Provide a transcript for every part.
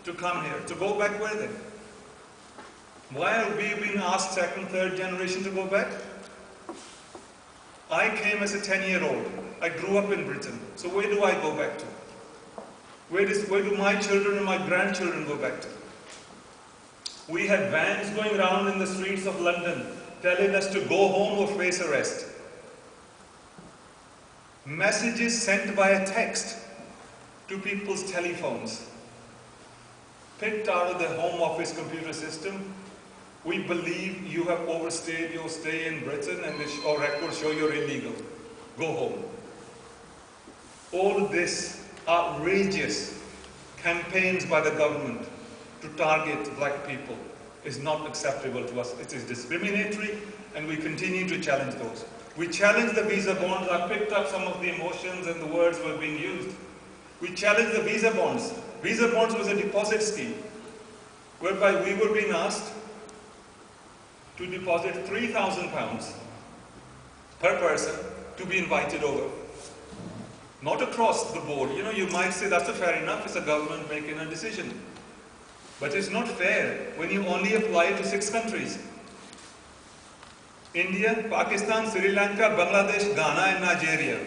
to come here, to go back where then? Why are we being asked second, third generation to go back? I came as a 10-year-old. I grew up in Britain. So where do I go back to? Where do my children and my grandchildren go back to? We had vans going around in the streets of London telling us to go home or face arrest. Messages sent via text to people's telephones, picked out of the Home Office computer system. We believe you have overstayed your stay in Britain and our records show you're illegal. Go home. All of this outrageous campaigns by the government to target black people is not acceptable to us. It is discriminatory, and we continue to challenge those. We challenge the visa bonds. I picked up some of the emotions and the words were being used. We challenge the visa bonds. Visa bonds was a deposit scheme whereby we were being asked to deposit £3,000 per person to be invited over. Not across the board. You know, you might say that's fair enough, it's a government making a decision. But it's not fair when you only apply it to 6 countries. India, Pakistan, Sri Lanka, Bangladesh, Ghana and Nigeria.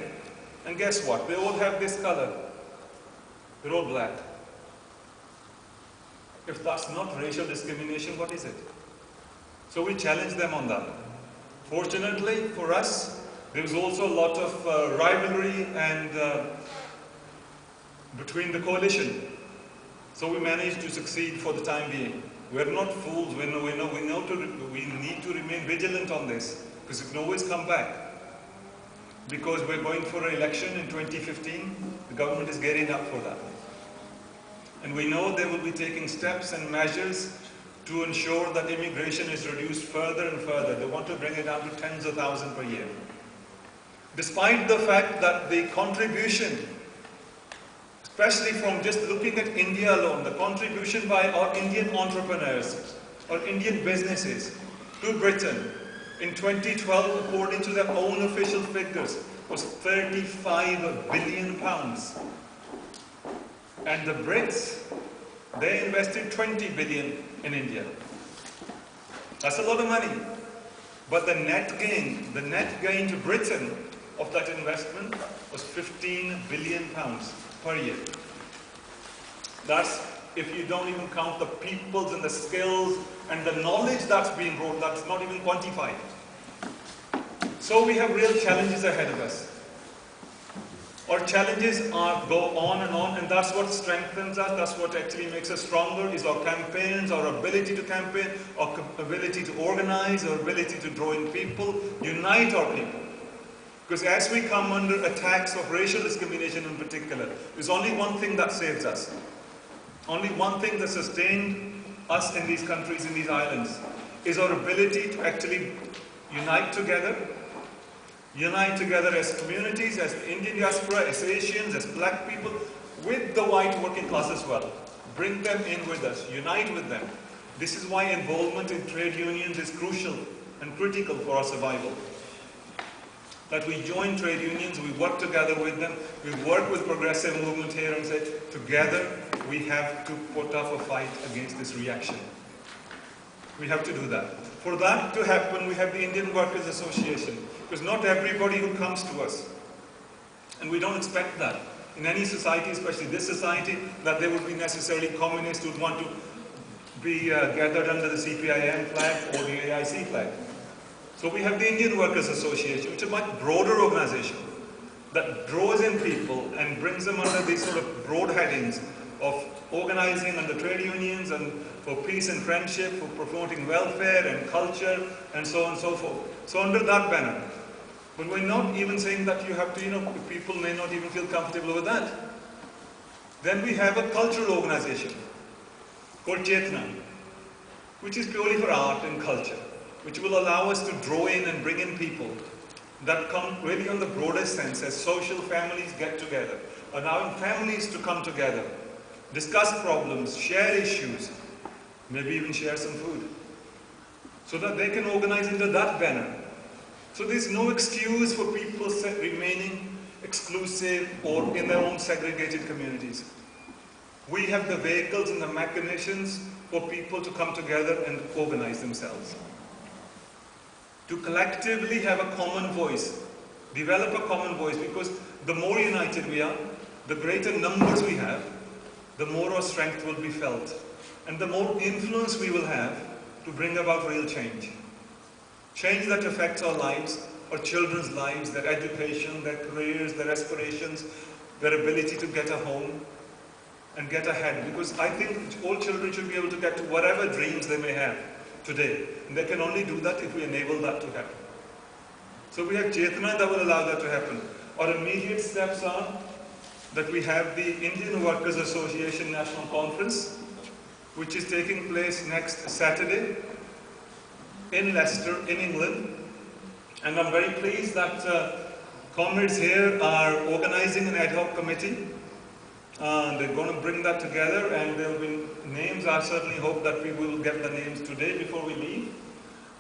And guess what? They all have this color. They're all black. If that's not racial discrimination, what is it? So we challenge them on that. Fortunately for us, there was also a lot of rivalry and between the coalition. So we managed to succeed for the time being. We're not fools. We need to remain vigilant on this because it can always come back. Because we're going for an election in 2015, the government is gearing up for that. And we know they will be taking steps and measures to ensure that immigration is reduced further and further. They want to bring it down to tens of thousands per year. Despite the fact that the contribution, especially from just looking at India alone, the contribution by our Indian entrepreneurs or Indian businesses to Britain in 2012, according to their own official figures, was £35 billion. And the Brits, they invested 20 billion in India. That's a lot of money. But the net gain to Britain of that investment was £15 billion per year. That's if you don't even count the peoples and the skills and the knowledge that's being brought, that's not even quantified. So we have real challenges ahead of us. Our challenges go on, and that's what strengthens us, that's what actually makes us stronger, is our campaigns, our ability to campaign, our ability to organize, our ability to draw in people, unite our people. Because as we come under attacks of racial discrimination in particular, there's only one thing that saves us. Only one thing that sustained us in these countries, in these islands, is our ability to actually unite together as communities, as the Indian diaspora, as Asians, as black people, with the white working class as well. Bring them in with us, unite with them. This is why involvement in trade unions is crucial and critical for our survival. That we join trade unions, we work together with them, we work with progressive movement here and say, together we have to put up a fight against this reaction. We have to do that. For that to happen, we have the Indian Workers Association, because not everybody who comes to us, and we don't expect that in any society, especially this society, that there would be necessarily communists who would want to be gathered under the CPIM flag or the AIC flag. So we have the Indian Workers Association, which is a much broader organization that draws in people and brings them under these sort of broad headings of organizing under trade unions and for peace and friendship, for promoting welfare and culture and so on and so forth. So under that banner. But we're not even saying that you have to, people may not even feel comfortable with that. Then we have a cultural organization called Chetna, which is purely for art and culture, which will allow us to draw in and bring in people that come really on the broadest sense as social families get together, allowing families to come together, discuss problems, share issues, maybe even share some food, so that they can organize under that banner. So there's no excuse for people remaining exclusive or in their own segregated communities. We have the vehicles and the mechanisms for people to come together and organize themselves. To collectively have a common voice, develop a common voice, because the more united we are, the greater numbers we have, the more our strength will be felt, and the more influence we will have to bring about real change. Change that affects our lives, our children's lives, their education, their careers, their aspirations, their ability to get a home and get ahead. Because I think all children should be able to get to whatever dreams they may have today. And they can only do that if we enable that to happen. So we have Chetana that will allow that to happen. Our immediate steps are that we have the Indian Workers Association National Conference, which is taking place next Saturday in Leicester, in England. And I'm very pleased that comrades here are organizing an ad hoc committee. They're going to bring that together, and there will be names. I certainly hope that we will get the names today before we leave,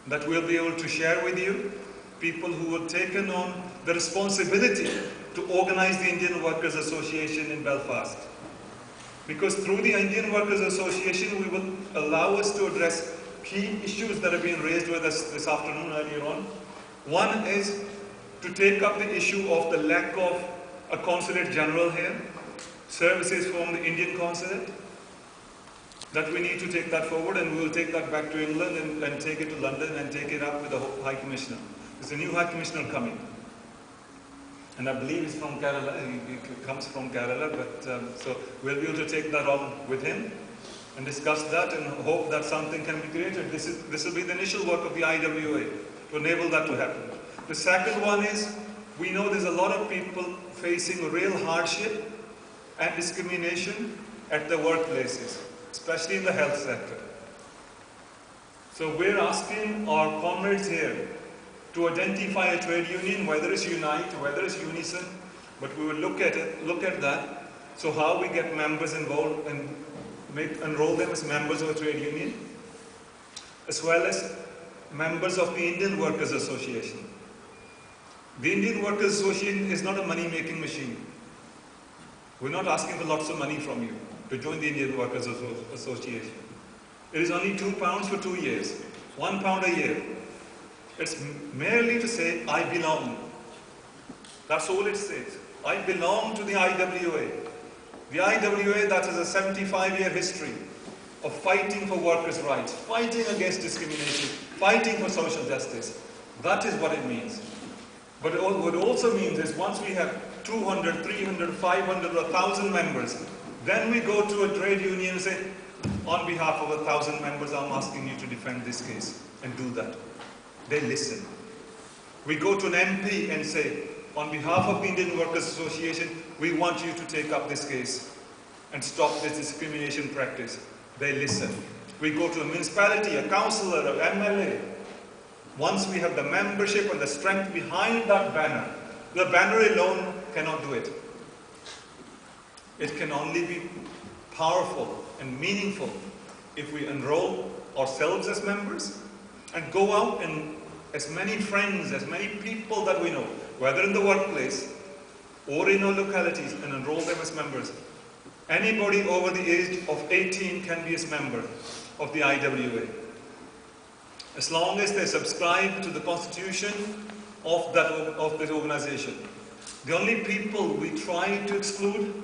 that we'll be able to share with you people who have taken on the responsibility to organize the Indian Workers Association in Belfast. Because through the Indian Workers Association, we will allow us to address key issues that have been raised with us this afternoon earlier on. One is to take up the issue of the lack of a consulate general here, services from the Indian consulate, that we need to take that forward, and we will take that back to England and take it to London and take it up with the High Commissioner. There's a new High Commissioner coming, and I believe he's from Kerala. He comes from Kerala, but so we'll be able to take that on with him and discuss that, and hope that something can be created. This will be the initial work of the IWA to enable that to happen. The second one is, we know there's a lot of people facing real hardship and discrimination at their workplaces, especially in the health sector. So we're asking our comrades here to identify a trade union, whether it's Unite, whether it's Unison, but we will look at that. So how we get members involved and enroll them as members of a trade union, as well as members of the Indian Workers Association. The Indian Workers Association is not a money-making machine. We're not asking for lots of money from you to join the Indian Workers Association. It is only £2 for 2 years, £1 a year. It's merely to say, I belong. That's all it says. I belong to the IWA. The IWA that has a 75-year history of fighting for workers' rights, fighting against discrimination, fighting for social justice. That is what it means. But what it also means is, once we have 200, 300, 500, 1,000 members, then we go to a trade union and say, on behalf of 1,000 members, I'm asking you to defend this case, and do that. They listen. We go to an MP and say, on behalf of the Indian Workers Association, we want you to take up this case and stop this discrimination practice. They listen. We go to a municipality, a councillor, an MLA. Once we have the membership and the strength behind that banner, the banner alone cannot do it. It can only be powerful and meaningful if we enroll ourselves as members and go out, and as many friends, as many people that we know, whether in the workplace or in our localities, and enroll them as members. Anybody over the age of 18 can be a member of the IWA, as long as they subscribe to the constitution of this organization. The only people we try to exclude